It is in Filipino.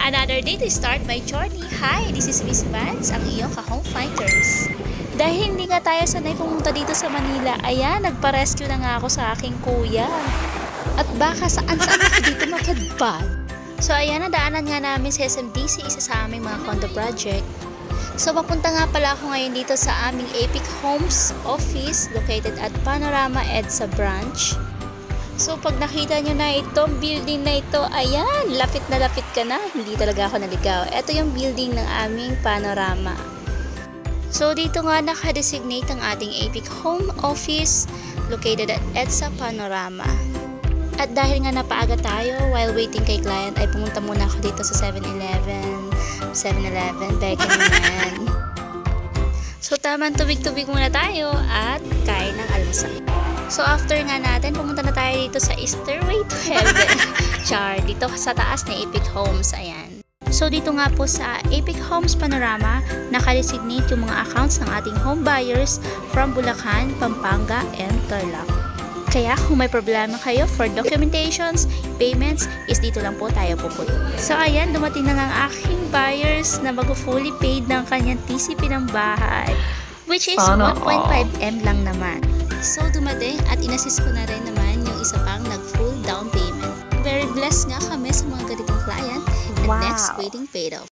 Another day to start my journey. Hi, this is Miss Vance, ang iyong ka-home finders. Dahil hindi nga tayo sanay pumunta dito sa Manila, ayan, nagpa-rescue na nga ako sa aking kuya. At baka saan-saan ako dito makadbad. So ayan, nadaanan nga namin sa SMDC, isa sa aming mga condo project. So papunta nga pala ako ngayon dito sa aming Epic Homes office located at Panorama EDSA branch. So pag nakita nyo na itong building na ito, ayan, lapit na lapit ka na. Hindi talaga ako naligaw. Ito yung building ng aming Panorama. So dito nga naka-designate ang ating Epic Home Office located at EDSA Panorama. At dahil nga napaaga tayo, while waiting kay client, ay pumunta muna ako dito sa 7-Eleven, Becky naman. So tamang tubig-tubig muna tayo at kain ng almusal. So after nga natin, pumunta na tayo dito sa Stairway to Heaven. Char, dito sa taas ni Epic Homes, ayan. So dito nga po sa Epic Homes Panorama, naka-designate yung mga accounts ng ating home buyers from Bulacan, Pampanga, and Tarlac. Kaya kung may problema kayo for documentations, payments, is dito lang po tayo pupunta. So ayan, dumating na nga ang aking buyers na mag-fully paid ng kanyang TCP ng bahay, which is 1.5M lang naman. So dumating at inassist ko na rin naman yung isa pang nag-full down payment. Very blessed nga kami sa mga ganitong client and next waiting paid off.